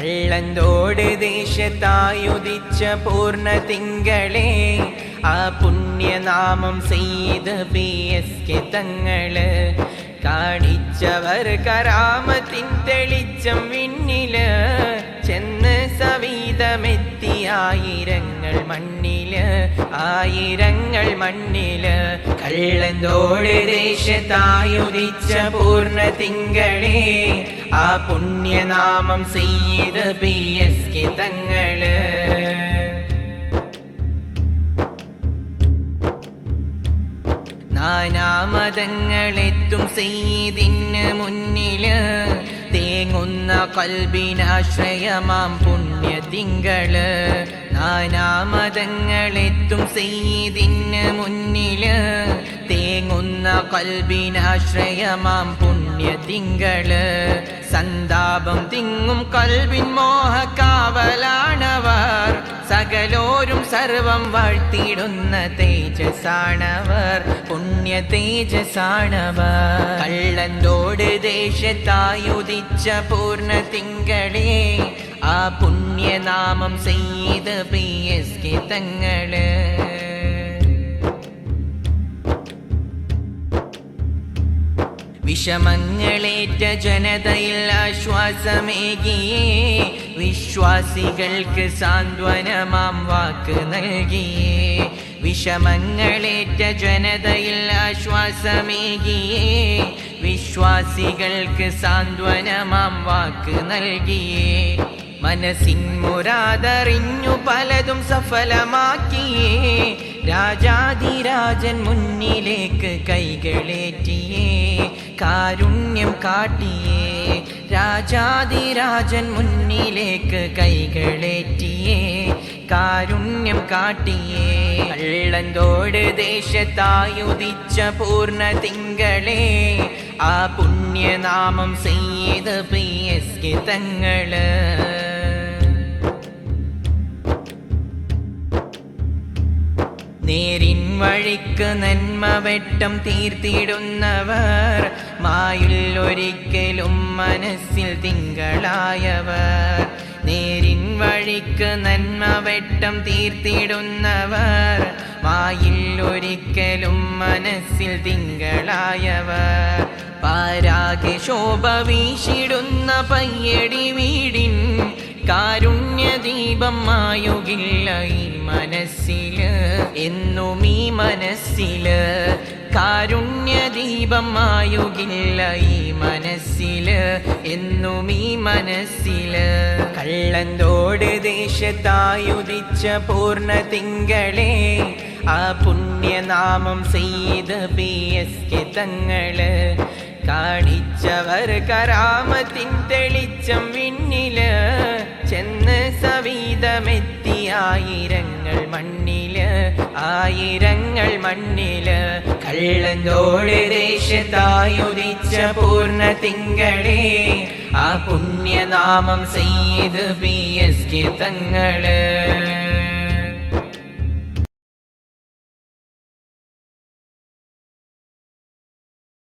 കള്ളന്തോട് ദേശത്തായുദിച്ച പൂർണ്ണ തിങ്കളെ ആ പുണ്യനാമം സെയ്ത് PSK തങ്ങള് കാണിച്ചവർ കറാമത്തിൻ തെളിച്ചം വിണ്ണില് ചെന്ന് സവീതമെത്തി ആയിരങ്ങൾ മണ്ണില് ആയിരങ്ങൾ മണ്ണില് കള്ളന്തോട് ദേശത്തായുദിച്ച പൂർണ്ണ തിങ്കളെ ആ പുണ്യനാമം സെയ്ത് PSK തങ്ങള് നാനാമതങ്ങളെത്തും സെയ്തിന് മുന്നില് തേങ്ങുന്ന കൽബിനാശ്രയമാം പുണ്യ തിങ്കള് നാനാമതങ്ങളെത്തും സെയ്തിന് മുന്നില് തേങ്ങുന്ന കൽബിനാശ്രയമാം പുണ്യ തിങ്കള് സന്താപം തിങ്ങും കൽബിൻ മോഹക്കാവലാണവർ സകലോരും സർവം വാഴ്ത്തിയിടുന്ന തേജസാണവർ പുണ്യ തേജസാണവർ കള്ളന്തോട് ദേശത്തായുദിച്ച പൂർണ്ണ തിങ്കളെ ആ പുണ്യനാമം സെയ്ത് PSK തങ്ങള് വിഷമങ്ങളേറ്റ ജനതയിൽ ആശ്വാസമേകിയേ വിശ്വാസികൾക്ക് സാന്ത്വനമാം വാക്ക് നൽകിയേ വിഷമങ്ങളേറ്റ ജനതയിൽ ആശ്വാസമേകിയേ വിശ്വാസികൾക്ക് സാന്ത്വനമാം വാക്ക് നൽകിയേ മനസ്സിൻ മുരാദറിഞ്ഞു പലതും സഫലമാക്കിയേ രാജാധിരാജൻ മുന്നിലേക്ക് കൈകളേറ്റിയേ കാരുണ്യം കാട്ടിയേ രാജാധിരാജൻ മുന്നിലേക്ക് കൈകളേറ്റിയേ കാരുണ്യം കാട്ടിയേ കള്ളന്തോട് ദേശത്തായുദിച്ച പൂർണ്ണ തിങ്കളെ ആ പുണ്യനാമം സെയ്ത് PSK തങ്ങള് നേരിൻ വഴിക്ക് നന്മ വെട്ടം തീർത്തിടുന്നവർ മായിൽ ഒരിക്കലും മനസ്സിൽ തിങ്കളായവർ നേരിൻ വഴിക്ക് നന്മ വെട്ടം തീർത്തിടുന്നവർ മായിൽ ഒരിക്കലും മനസ്സിൽ തിങ്കളായവർ പാരാകെ ശോഭ വീശിടുന്ന പയ്യടി വീടിൻ കാരുണ്യ ദീപം മായുകില്ല ഈ മനസ്സില് എന്നും ഈ മനസ്സില് കാരുണ്യ ദീപം മായുകില്ല ഈ മനസ്സില് എന്നും ഈ മനസ്സില് കള്ളന്തോട് ദേശത്തായുദിച്ച പൂർണ്ണ തിങ്കളെ ആ പുണ്യനാമം സെയ്ത് PSK തങ്ങള് കാണിച്ചവർ കറാമത്തിൻ തെളിച്ചം വിണ്ണില് ചെന്ന് സവീതമെത്തി ആയിരങ്ങൾ മണ്ണില് ആയിരങ്ങൾ മണ്ണില് കള്ളന്തോട് ദേശത്തായുദിച്ച പൂർണ്ണ തിങ്കളെ ആ പുണ്യനാമം സെയ്ത് PSK തങ്ങള്